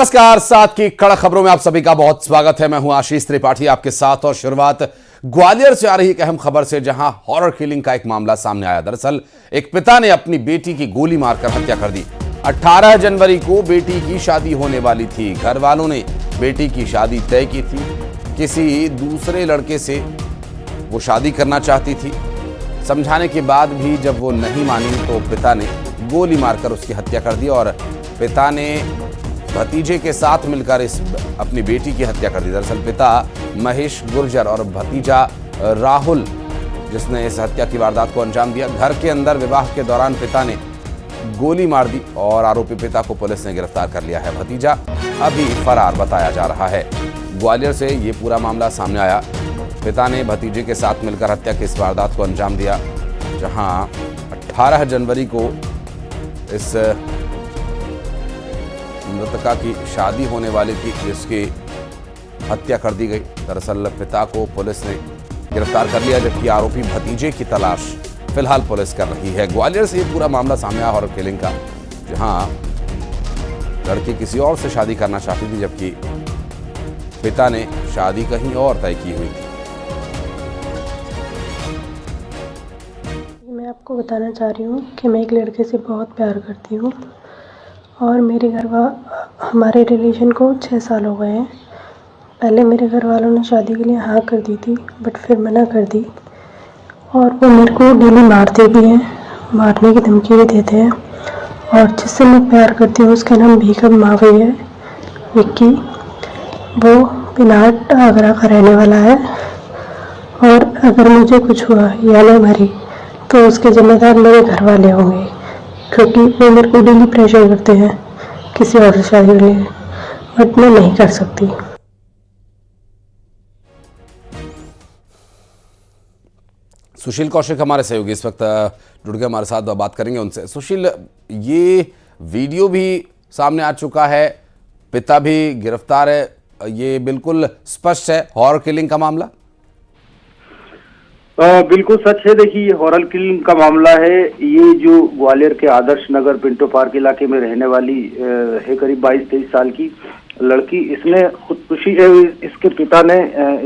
नमस्कार, साथ की कड़क खबरों में आप सभी का बहुत स्वागत है। मैं हूं आशीष त्रिपाठी आपके साथ और शुरुआत ग्वालियर से आ रही एक अहम खबर से, जहां हॉरर किलिंग का एक मामला सामने आया। दरअसल एक पिता ने अपनी बेटी की गोली मारकर हत्या कर दी। 18 जनवरी को बेटी की शादी होने वाली थी। घर वालों ने बेटी की शादी तय की थी। किसी दूसरे लड़के से वो शादी करना चाहती थी। समझाने के बाद भी जब वो नहीं मानी तो पिता ने गोली मारकर उसकी हत्या कर दी और पिता ने भतीजे के साथ मिलकर अपनी बेटी की हत्या कर दी। दरअसल पिता महेश गुर्जर और भतीजा राहुल, जिसने इस हत्या की वारदात को अंजाम दिया। घर के अंदर विवाह के दौरान पिता ने गोली मार दी और आरोपी पिता को पुलिस ने गिरफ्तार कर लिया है। भतीजा अभी फरार बताया जा रहा है। ग्वालियर से ये पूरा मामला सामने आया। पिता ने भतीजे के साथ मिलकर हत्या की इस वारदात को अंजाम दिया, जहां 18 जनवरी को इस मृतका की शादी होने वाली थी, जिसकी हत्या कर दी गई। दरअसल पिता को पुलिस ने गिरफ्तार कर लिया, जबकि आरोपी भतीजे की तलाश फिलहाल पुलिस कर रही है। ग्वालियर से ये पूरा मामला सामने आया हॉरर किलिंग का, जहां लड़की किसी और से शादी करना चाहती थी, जबकि पिता ने शादी कहीं और तय की हुई थी। मैं आपको बताना चाह रही हूँ कि मैं एक लड़के से बहुत प्यार करती हूँ और मेरे हमारे रिलेशन को 6 साल हो गए हैं। पहले मेरे घर वालों ने शादी के लिए हाँ कर दी थी, बट फिर मना कर दी और वो मेरे को डेली मारते भी हैं, मारने की धमकी भी देते हैं। और जिससे मैं प्यार करती हूँ उसका नाम भीखम मावी है, विक्की। वो पिनाट आगरा का रहने वाला है और अगर मुझे कुछ हुआ या मैं मरी तो उसके जिम्मेदार मेरे घर वाले होंगे, क्योंकि वो मेरे को डेली प्रेशर करते हैं किसी और से शादी के लिए, बट मैं नहीं कर सकती। सुशील कौशिक हमारे सहयोगी इस वक्त जुड़ गए हमारे साथ, बात करेंगे उनसे। सुशील, ये वीडियो भी सामने आ चुका है, पिता भी गिरफ्तार है, ये बिल्कुल स्पष्ट है हॉरर किलिंग का मामला। बिल्कुल सच है। देखिए, ये हॉरर किलिंग का मामला है। ये जो ग्वालियर के आदर्श नगर पिंटो पार्क इलाके में रहने वाली है करीब 22-23 साल की लड़की, इसने खुदकुशी इसके पिता ने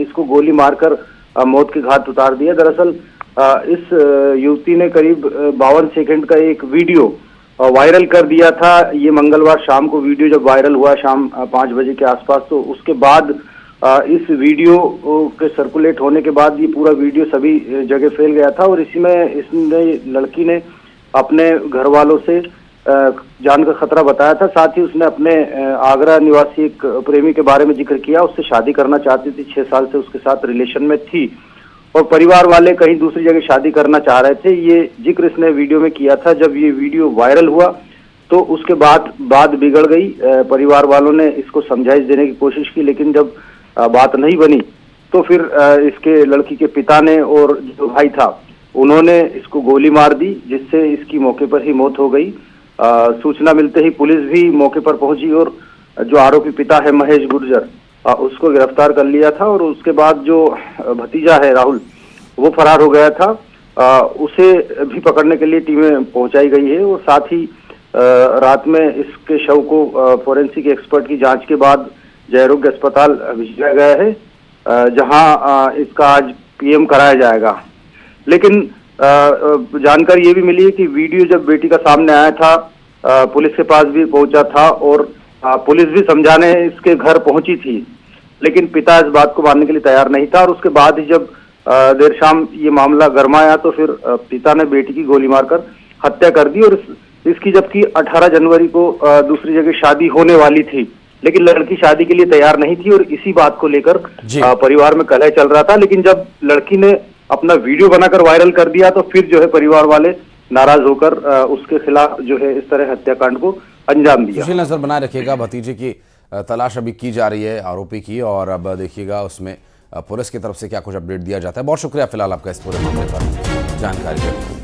इसको गोली मारकर मौत के घाट उतार दिया। दरअसल इस युवती ने करीब 52 सेकंड का एक वीडियो वायरल कर दिया था। ये मंगलवार शाम को वीडियो जब वायरल हुआ शाम 5 बजे के आसपास, तो उसके बाद इस वीडियो के सर्कुलेट होने के बाद ये पूरा वीडियो सभी जगह फैल गया था और इसी में इसने लड़की ने अपने घर वालों से जान का खतरा बताया था। साथ ही उसने अपने आगरा निवासी एक प्रेमी के बारे में जिक्र किया, उससे शादी करना चाहती थी, 6 साल से उसके साथ रिलेशन में थी और परिवार वाले कहीं दूसरी जगह शादी करना चाह रहे थे। ये जिक्र इसने वीडियो में किया था। जब ये वीडियो वायरल हुआ तो उसके बाद बात बिगड़ गई। परिवार वालों ने इसको समझाइश देने की कोशिश की, लेकिन जब बात नहीं बनी तो फिर इसके लड़की के पिता ने और जो भाई था उन्होंने इसको गोली मार दी, जिससे इसकी मौके पर ही मौत हो गई। सूचना मिलते ही पुलिस भी मौके पर पहुंची और जो आरोपी पिता है महेश गुर्जर, उसको गिरफ्तार कर लिया था और उसके बाद जो भतीजा है राहुल, वो फरार हो गया था। उसे भी पकड़ने के लिए टीमें पहुंचाई गई है और साथ ही रात में इसके शव को फोरेंसिक एक्सपर्ट की जांच के बाद जयरोग्य अस्पताल भेजा गया है, जहां इसका आज पीएम कराया जाएगा। लेकिन जानकारी ये भी मिली है कि वीडियो जब बेटी का सामने आया था, पुलिस के पास भी पहुंचा था और पुलिस भी समझाने इसके घर पहुंची थी, लेकिन पिता इस बात को मानने के लिए तैयार नहीं था। और उसके बाद ही जब देर शाम ये मामला गरमाया तो फिर पिता ने बेटी की गोली मारकर हत्या कर दी और इसकी जबकि 18 जनवरी को दूसरी जगह शादी होने वाली थी, लेकिन लड़की शादी के लिए तैयार नहीं थी और इसी बात को लेकर परिवार में कलह चल रहा था। लेकिन जब लड़की ने अपना वीडियो बनाकर वायरल कर दिया तो फिर जो है परिवार वाले नाराज होकर उसके खिलाफ जो है इस तरह हत्याकांड को अंजाम दिया। सुशील, नजर बनाए रखिएगा, भतीजे की तलाश अभी की जा रही है आरोपी की, और अब देखिएगा उसमें पुलिस की तरफ से क्या कुछ अपडेट दिया जाता है। बहुत शुक्रिया फिलहाल आपका इस पूरे मामले पर जानकारी देने के लिए।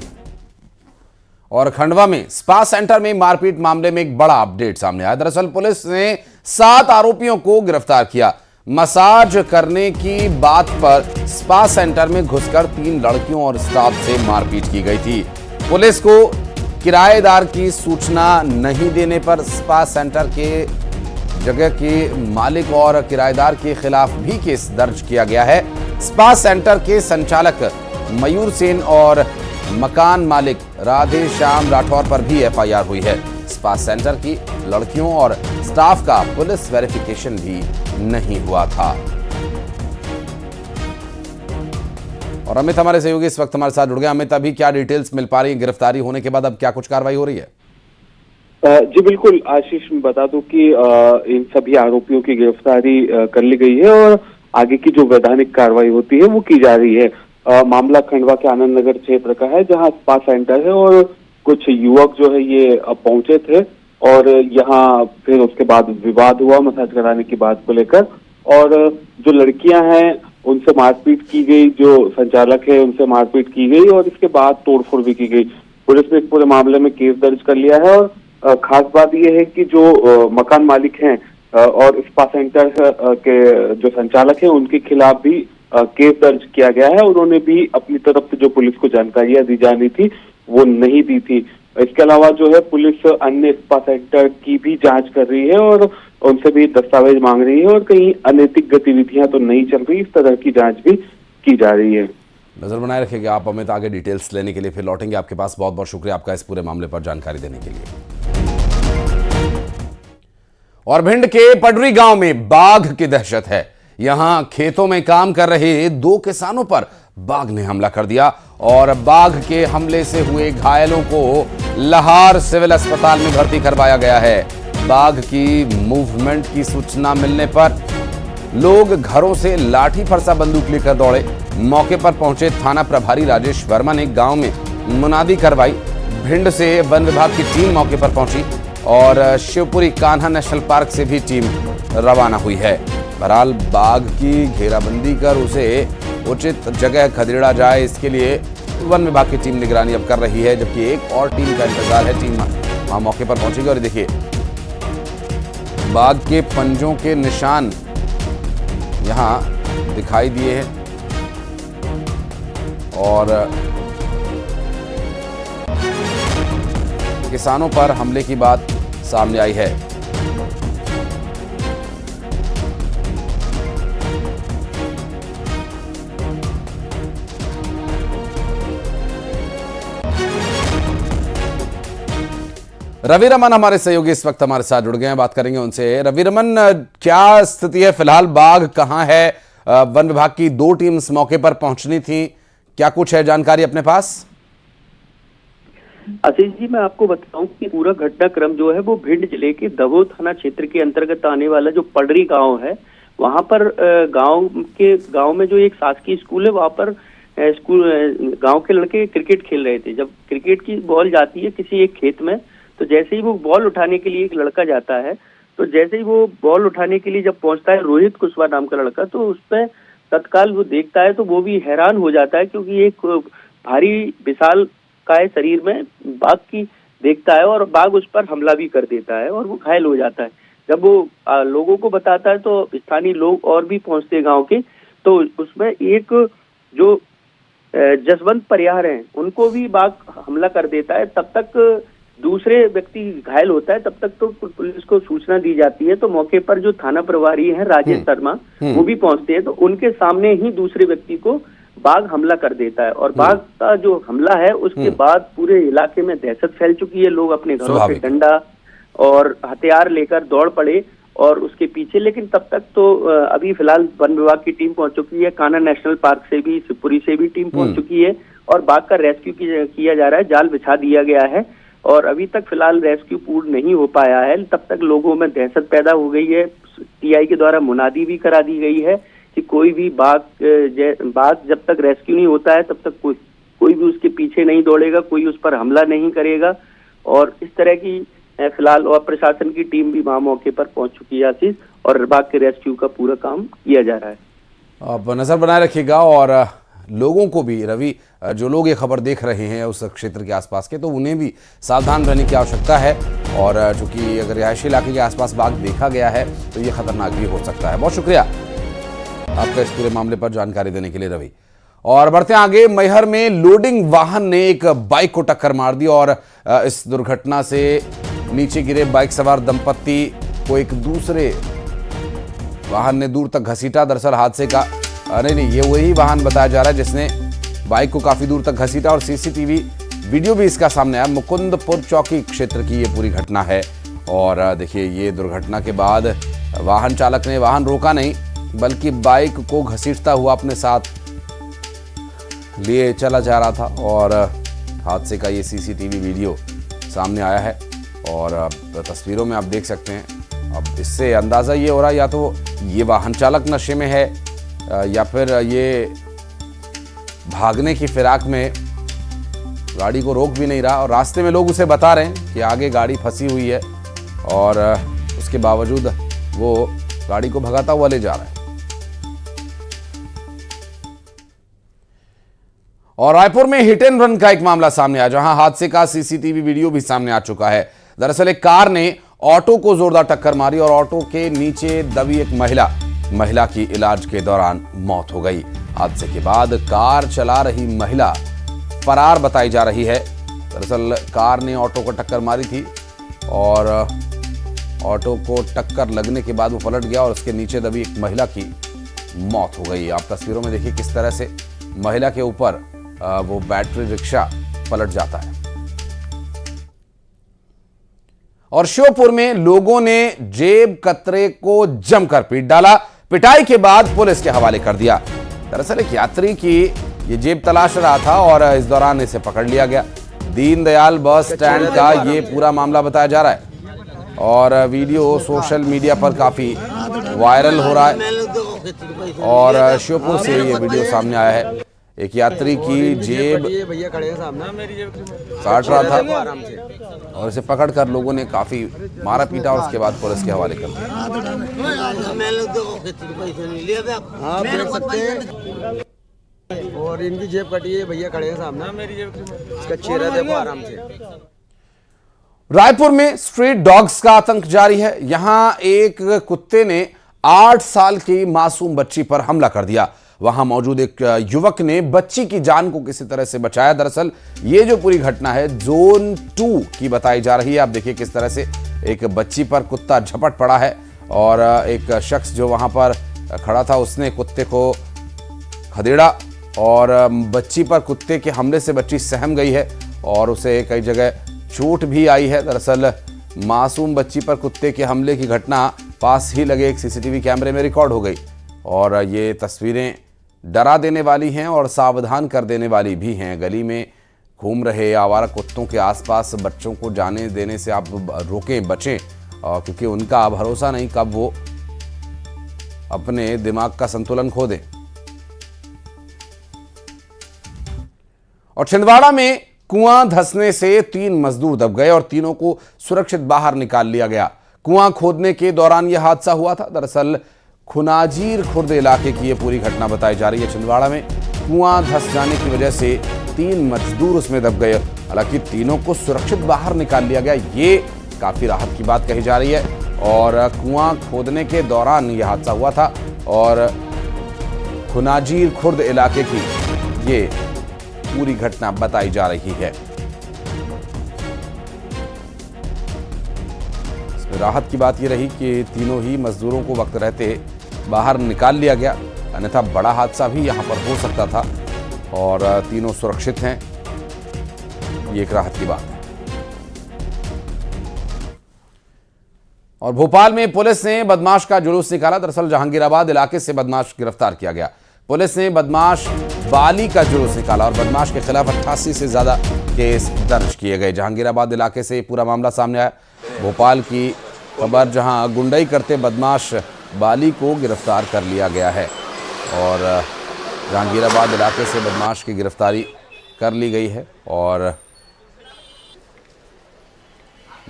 और खंडवा में स्पा सेंटर में मारपीट मामले में एक बड़ा अपडेट सामने आया। दरअसल पुलिस ने 7 आरोपियों को गिरफ्तार किया। मसाज करने की बात पर स्पा सेंटर में घुसकर 3 लड़कियों और स्टाफ से मारपीट की गई थी। पुलिस को किराएदार की सूचना नहीं देने पर स्पा सेंटर के जगह के मालिक और किराएदार के खिलाफ भी केस दर्ज किया गया है। स्पा सेंटर के संचालक मयूर सेन और मकान मालिक राधे श्याम राठौर पर भी एफआईआर हुई है। स्पा सेंटर की लड़कियों और स्टाफ का पुलिस वेरिफिकेशन भी नहीं हुआ था। और अमित हमारे सहयोगी इस वक्त हमारे साथ जुड़ गए। अमित, अभी क्या डिटेल्स मिल पा रही है? गिरफ्तारी होने के बाद अब क्या कुछ कार्रवाई हो रही है? जी बिल्कुल आशीष, मैं बता दूं कि इन सभी आरोपियों की गिरफ्तारी कर ली गई है और आगे की जो वैधानिक कार्रवाई होती है वो की जा रही है। मामला खंडवा के आनंद नगर क्षेत्र का है, जहां स्पा सेंटर है और कुछ युवक जो है ये पहुंचे थे और यहाँ फिर उसके बाद विवाद हुआ मसाज कराने की बात को लेकर, और जो लड़कियां हैं उनसे मारपीट की गई, जो संचालक है उनसे मारपीट की गई और इसके बाद तोड़फोड़ भी की गई। पुलिस ने इस पूरे मामले में केस दर्ज कर लिया है और खास बात यह है कि जो मकान मालिक हैं और स्पा सेंटर के जो संचालक हैं उनके खिलाफ भी केस दर्ज किया गया है। उन्होंने भी अपनी तरफ से जो पुलिस को जानकारियां दी जानी थी वो नहीं दी थी। इसके अलावा जो है पुलिस अन्य स्पा सेंटर की भी जांच कर रही है और उनसे भी दस्तावेज मांग रही है और कहीं अनैतिक गतिविधियां तो नहीं चल रही, इस तरह की जांच भी की जा रही है। नजर बनाए रखिएगा आप अमित, आगे डिटेल्स लेने के लिए फिर लौटेंगे आपके पास। बहुत बहुत शुक्रिया आपका इस पूरे मामले पर जानकारी देने के लिए। और भिंड के पडरी गांव में बाघ की दहशत है। यहां खेतों में काम कर रहे 2 किसानों पर बाघ ने हमला कर दिया और बाघ के हमले से हुए घायलों को लाहौर सिविल अस्पताल में भर्ती करवाया गया है। बाघ की मूवमेंट की सूचना मिलने पर लोग घरों से लाठी फरसा बंदूक लेकर दौड़े। मौके पर पहुंचे थाना प्रभारी राजेश वर्मा ने गांव में मुनादी करवाई। भिंड से वन विभाग की टीम मौके पर पहुंची और शिवपुरी कान्हा नेशनल पार्क से भी टीम रवाना हुई है। बहरहाल बाघ की घेराबंदी कर उसे उचित जगह खदेड़ा जाए, इसके लिए वन विभाग की टीम निगरानी अब कर रही है, जबकि एक और टीम का इंतजार है। टीम वहां मौके पर पहुंचेगी और देखिए बाघ के पंजों के निशान यहां दिखाई दिए हैं और किसानों पर हमले की बात सामने आई है। रवि रमन हमारे सहयोगी इस वक्त हमारे साथ जुड़ गए हैं, बात करेंगे उनसे। रवि रमन, क्या स्थिति है फिलहाल? बाघ कहां है? वन विभाग की 2 टीम्स मौके पर पहुंचनी थी, क्या कुछ है जानकारी अपने पास? आशीष जी, मैं आपको बताऊं कि पूरा घटनाक्रम जो है वो भिंड जिले के दबो थाना क्षेत्र के अंतर्गत आने वाला जो पडरी गांव है, वहां पर गांव में जो एक शासकीय स्कूल है, वहां पर गांव के लड़के क्रिकेट खेल रहे थे। जब क्रिकेट की बॉल जाती है किसी एक खेत में, तो जैसे ही वो बॉल उठाने के लिए एक लड़का जाता है, तो जैसे ही वो बॉल उठाने के लिए जब पहुंचता है रोहित कुशवाहा नाम का लड़का, तो उस पर तत्काल वो देखता है तो वो भी हैरान हो जाता है, क्योंकि एक भारी विशाल काय शरीर में बाघ की देखता है और बाघ उस पर हमला भी कर देता है और वो घायल हो जाता है। जब वो लोगों को बताता है तो स्थानीय लोग और भी पहुंचते हैं गांव के, तो उसमें एक जो जसवंत परियार हैं उनको भी बाघ हमला कर देता है। तब तक दूसरे व्यक्ति घायल होता है, तब तक तो पुलिस को सूचना दी जाती है। तो मौके पर जो थाना प्रभारी हैं राजेश शर्मा, वो भी पहुंचते हैं, तो उनके सामने ही दूसरे व्यक्ति को बाघ हमला कर देता है। और बाघ का जो हमला है उसके बाद पूरे इलाके में दहशत फैल चुकी है। लोग अपने घरों से डंडा और हथियार लेकर दौड़ पड़े और उसके पीछे। लेकिन तब तक तो अभी फिलहाल वन विभाग की टीम पहुंच चुकी है, कान्हा नेशनल पार्क से भी, शिवपुरी से भी टीम पहुंच चुकी है और बाघ का रेस्क्यू किया जा रहा है। जाल बिछा दिया गया है और अभी तक फिलहाल रेस्क्यू पूर्ण नहीं हो पाया है। तब तक लोगों में दहशत पैदा हो गई है। टीआई के द्वारा मुनादी भी करा दी गई है कि कोई भी बाघ जब तक रेस्क्यू नहीं होता है तब तक कोई भी उसके पीछे नहीं दौड़ेगा, कोई उस पर हमला नहीं करेगा। और इस तरह की फिलहाल और प्रशासन की टीम भी वहां मौके पर पहुंच चुकी है आशीष, और बाघ के रेस्क्यू का पूरा काम किया जा रहा है। आप नजर बनाए रखिएगा और लोगों को भी, रवि, जो लोग ये खबर देख रहे हैं उस क्षेत्र के आसपास के, तो उन्हें भी सावधान रहने की आवश्यकता है। और चूंकि अगर रिहायशी इलाके के आसपास बाघ देखा गया है तो ये खतरनाक भी हो सकता है। बहुत शुक्रिया आपका इस पूरे मामले पर जानकारी देने के लिए रवि। और बढ़ते आगे, मैहर में लोडिंग वाहन ने एक बाइक को टक्कर मार दी और इस दुर्घटना से नीचे गिरे बाइक सवार दंपत्ति को एक दूसरे वाहन ने दूर तक घसीटा। दरअसल हादसे का नहीं, ये वही वाहन बताया जा रहा है जिसने बाइक को काफी दूर तक घसीटा और सीसीटीवी वीडियो भी इसका सामने आया। मुकुंदपुर चौकी क्षेत्र की ये पूरी घटना है। और देखिए, ये दुर्घटना के बाद वाहन चालक ने वाहन रोका नहीं बल्कि बाइक को घसीटता हुआ अपने साथ लिए चला जा रहा था। और हादसे का ये सीसीटीवी वीडियो सामने आया है और तस्वीरों में आप देख सकते हैं। अब इससे अंदाज़ा ये हो रहा है या तो ये वाहन चालक नशे में है या फिर ये भागने की फिराक में गाड़ी को रोक भी नहीं रहा और रास्ते में लोग उसे बता रहे हैं कि आगे गाड़ी फंसी हुई है और उसके बावजूद वो गाड़ी को भगाता हुआ ले जा रहा है। और रायपुर में हिट एंड रन का एक मामला सामने आया जहां हादसे का सीसीटीवी वीडियो भी सामने आ चुका है। दरअसल एक कार ने ऑटो को जोरदार टक्कर मारी और ऑटो के नीचे दबी एक महिला की इलाज के दौरान मौत हो गई। हादसे के बाद कार चला रही महिला फरार बताई जा रही है। दरअसल कार ने ऑटो को टक्कर मारी थी और ऑटो को टक्कर लगने के बाद वो पलट गया और उसके नीचे दबी एक महिला की मौत हो गई। आप तस्वीरों में देखिए किस तरह से महिला के ऊपर वो बैटरी रिक्शा पलट जाता है। और श्योपुर में लोगों ने जेब कतरे को जमकर पीट डाला। पिटाई के बाद पुलिस के हवाले कर दिया। दरअसल एक यात्री की ये जेब तलाश रहा था और इस दौरान इसे पकड़ लिया गया। दीनदयाल बस स्टैंड का ये पूरा मामला बताया जा रहा है और वीडियो सोशल मीडिया पर काफी वायरल हो रहा है। और श्योपुर से ये वीडियो सामने आया है। एक यात्री की जेब काट रहा था और इसे पकड़कर लोगों ने काफी मारा पीटा और उसके बाद पुलिस के हवाले कर दिया। और इनकी जेब कटी है, भैया खड़े हैं सामने, मेरी जेब इसका चेहरा देखो आराम से। रायपुर में स्ट्रीट डॉग्स का आतंक जारी है। यहां एक कुत्ते ने 8 साल की मासूम बच्ची पर हमला कर दिया। वहां मौजूद एक युवक ने बच्ची की जान को किसी तरह से बचाया। दरअसल ये जो पूरी घटना है जोन 2 की बताई जा रही है। आप देखिए किस तरह से एक बच्ची पर कुत्ता झपट पड़ा है और एक शख्स जो वहां पर खड़ा था उसने कुत्ते को खदेड़ा और बच्ची पर कुत्ते के हमले से बच्ची सहम गई है और उसे कई जगह चोट भी आई है। दरअसल मासूम बच्ची पर कुत्ते के हमले की घटना पास ही लगे एक सीसीटीवी कैमरे में रिकॉर्ड हो गई और ये तस्वीरें डरा देने वाली हैं और सावधान कर देने वाली भी हैं। गली में घूम रहे आवारा कुत्तों के आसपास बच्चों को जाने देने से आप रोकें, बचें, क्योंकि उनका भरोसा नहीं कब वो अपने दिमाग का संतुलन खो दें। और छिंदवाड़ा में कुआं धंसने से 3 मजदूर दब गए और तीनों को सुरक्षित बाहर निकाल लिया गया। कुआं खोदने के दौरान यह हादसा हुआ था। दरअसल खुनाजीर खुर्द इलाके की यह पूरी घटना बताई जा रही है। छिंदवाड़ा में कुआं धंस जाने की वजह से 3 मजदूर उसमें दब गए। हालांकि तीनों को सुरक्षित बाहर निकाल लिया गया, ये काफी राहत की बात कही जा रही है। और कुआं खोदने के दौरान यह हादसा हुआ था और खुनाजीर खुर्द इलाके की ये पूरी घटना बताई जा रही है। इसमें राहत की बात यह रही कि तीनों ही मजदूरों को वक्त रहते बाहर निकाल लिया गया, अन्यथा बड़ा हादसा भी यहां पर हो सकता था और तीनों सुरक्षित हैं, ये एक राहत की बात है। और भोपाल में पुलिस ने बदमाश का जुलूस निकाला। दरअसल जहांगीराबाद इलाके से बदमाश गिरफ्तार किया गया। पुलिस ने बदमाश बाली का जुलूस निकाला और बदमाश के खिलाफ 88 से ज्यादा केस दर्ज किए गए। जहांगीराबाद इलाके से पूरा मामला सामने आया। भोपाल की खबर, जहां गुंडाई करते बदमाश बाली को गिरफ्तार कर लिया गया है और जहांगीराबाद इलाके से बदमाश की गिरफ्तारी कर ली गई है। और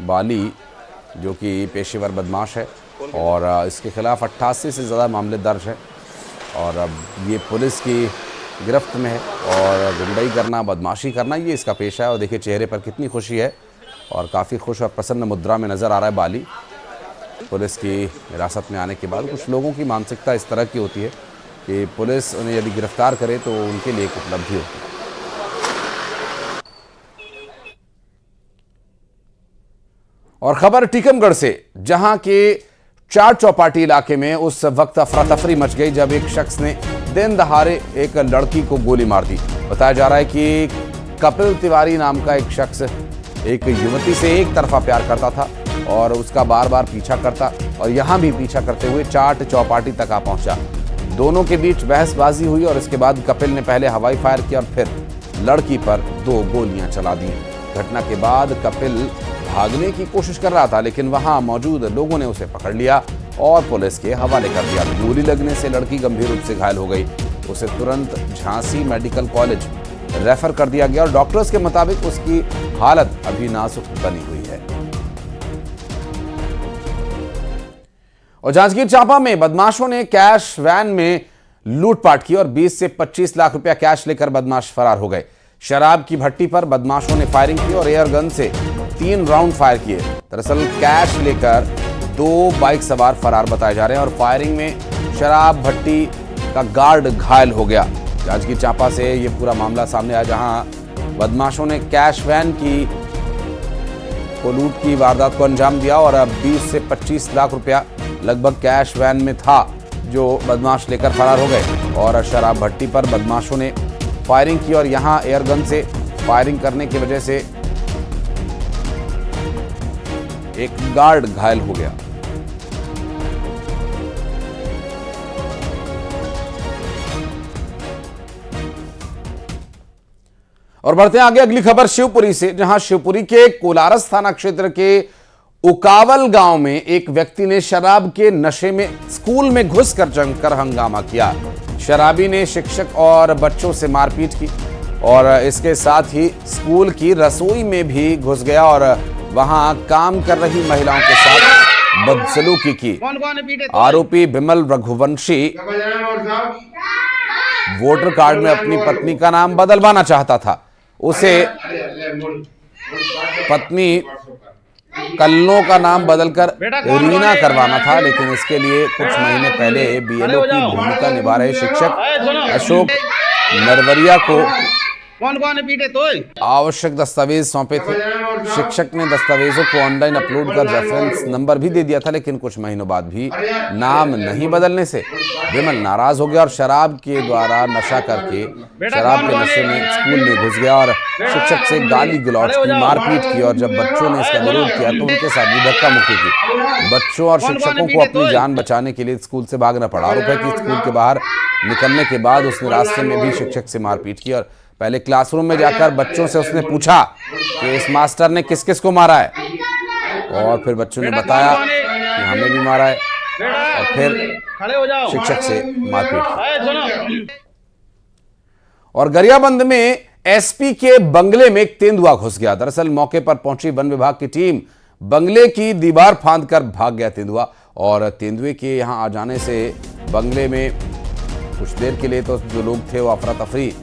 बाली जो कि पेशेवर बदमाश है और इसके खिलाफ 88 से ज़्यादा मामले दर्ज हैं और अब ये पुलिस की गिरफ्त में है। और गुंडाई करना, बदमाशी करना, ये इसका पेशा है। और देखिए चेहरे पर कितनी खुशी है और काफ़ी खुश और प्रसन्न मुद्रा में नज़र आ रहा है बाली। पुलिस की हिरासत में आने के बाद कुछ लोगों की मानसिकता इस तरह की होती है कि पुलिस उन्हें यदि गिरफ्तार करे तो उनके लिए एक उपलब्धि होती है। और खबर टीकमगढ़ से, जहां के चार चौपाटी इलाके में उस वक्त अफरा तफरी मच गई जब एक शख्स ने दिन दहाड़े एक लड़की को गोली मार दी। बताया जा रहा है कि कपिल तिवारी नाम का एक शख्स एक युवती से एक तरफा प्यार करता था और उसका बार बार पीछा करता, और यहां भी पीछा करते हुए चाट चौपाटी तक आ पहुंचा। दोनों के बीच बहसबाजी हुई और इसके बाद कपिल ने पहले हवाई फायर किया और फिर लड़की पर 2 गोलियां चला दी। घटना के बाद कपिल भागने की कोशिश कर रहा था, लेकिन वहां मौजूद लोगों ने उसे पकड़ लिया और पुलिस के हवाले कर दिया। गोली लगने से लड़की गंभीर रूप से घायल हो गई। उसे तुरंत झांसी मेडिकल कॉलेज रेफर कर दिया गया और डॉक्टर्स के मुताबिक उसकी हालत अभी नाजुक बनी हुई है। और जांजगीर चांपा में बदमाशों ने कैश वैन में लूटपाट की और 20 से 25 लाख रुपया कैश लेकर बदमाश फरार हो गए। शराब की भट्टी पर बदमाशों ने फायरिंग की और एयर गन से 3 राउंड फायर किए। दरअसल कैश लेकर 2 बाइक सवार फरार बताए जा रहे हैं और फायरिंग में शराब भट्टी का गार्ड घायल हो गया। जांजगीर चांपा से ये पूरा मामला सामने आया, जहां बदमाशों ने कैश वैन को लूट की वारदात को अंजाम दिया और अब 20 से 25 लाख रुपया लगभग कैश वैन में था जो बदमाश लेकर फरार हो गए। और शराब भट्टी पर बदमाशों ने फायरिंग की और यहां एयरगन से फायरिंग करने की वजह से एक गार्ड घायल हो गया। और बढ़ते हैं आगे, अगली खबर शिवपुरी से, जहां शिवपुरी के कोलारस थाना क्षेत्र के उकावल गांव में एक व्यक्ति ने शराब के नशे में स्कूल में घुसकर जमकर हंगामा किया। शराबी ने शिक्षक और बच्चों से मारपीट की और इसके साथ ही स्कूल की रसोई में भी घुस गया और वहां काम कर रही महिलाओं के साथ बदसलूकी की। आरोपी बिमल रघुवंशी वोटर कार्ड में अपनी पत्नी का नाम बदलवाना चाहता था। उसे पत्नी कल्लो का नाम बदलकर रीना करवाना था, लेकिन इसके लिए कुछ महीने पहले बीएलओ की भूमिका निभा रहे शिक्षक अशोक नरवरिया को आवश्यक दस्तावेज सौंपे थे। शिक्षक ने दस्तावेजों को ऑनलाइन अपलोड कर रेफरेंस नंबर भी दे दिया था, लेकिन कुछ महीनों बाद भी नाम नहीं बदलने से विमल नाराज हो गया और शराब के द्वारा नशा करके शराब के नशे में स्कूल में घुस गया और शिक्षक से गाली गलौज की, मारपीट की और जब बच्चों ने इसका विरोध किया तो उनके साथ भी धक्का मुक्की की। बच्चों और शिक्षकों को अपनी जान बचाने के लिए स्कूल से भागना पड़ा। आरोप है कि स्कूल के बाहर निकलने के बाद उसने रास्ते में भी शिक्षक से मारपीट की और पहले क्लासरूम में जाकर बच्चों से उसने पूछा कि इस मास्टर ने किस किस को मारा है, और फिर बच्चों ने बताया कि हमें भी मारा है और फिर शिक्षक से मारपीट। और गरियाबंद में एसपी के बंगले में एक तेंदुआ घुस गया। दरअसल मौके पर पहुंची वन विभाग की टीम बंगले की दीवार फांदकर भाग गया तेंदुआ, और तेंदुए के यहां आ जाने से बंगले में कुछ देर के लिए तो जो लोग थे वो अफरा तफरी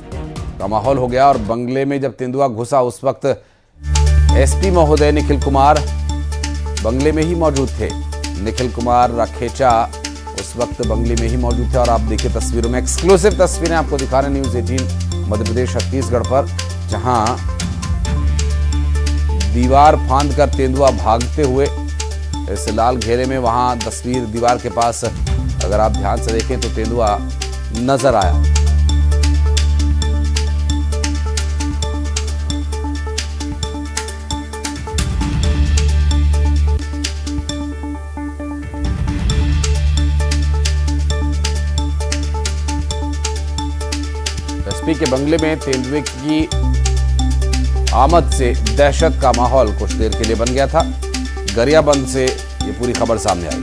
का माहौल हो गया। और बंगले में जब तेंदुआ घुसा उस वक्त एसपी महोदय निखिल कुमार बंगले में ही मौजूद थे। निखिल कुमार राखेचा उस वक्त बंगले में ही मौजूद थे और आप देखिए तस्वीरों में एक्सक्लूसिव तस्वीरें आपको दिखा रहे न्यूज़ 18 मध्य प्रदेश छत्तीसगढ़ पर, जहां दीवार फांद कर तेंदुआ भागते हुए इस लाल घेरे में, वहां तस्वीर दीवार के पास अगर आप ध्यान से देखें तो तेंदुआ नजर आया। एसपी के बंगले में तेंदुए की आमद से दहशत का माहौल कुछ देर के लिए बन गया था। गरियाबंद से ये पूरी खबर सामने आई।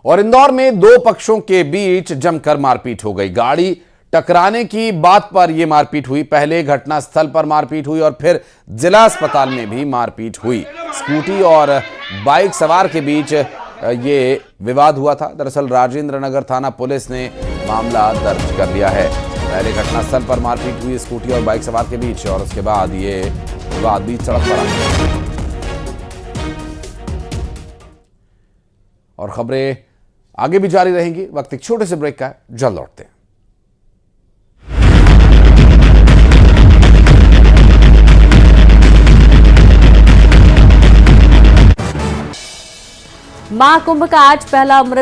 और इंदौर में 2 पक्षों के बीच जमकर मारपीट हो गई। गाड़ी टकराने की बात पर यह मारपीट हुई। पहले घटनास्थल पर मारपीट हुई और फिर जिला अस्पताल में भी मारपीट हुई। स्कूटी और बाइक सवार के बीच ये विवाद हुआ था। दरअसल राजेंद्र नगर थाना पुलिस ने मामला दर्ज कर लिया है। पहले घटनास्थल पर मारपीट हुई स्कूटी और बाइक सवार के बीच, और उसके बाद ये विवाद बीच सड़क पर आ गया। और खबरें आगे भी जारी रहेंगी। वक्त एक छोटे से ब्रेक का है, जल्द लौटते हैं। महाकुंभ का आज पहला अमृत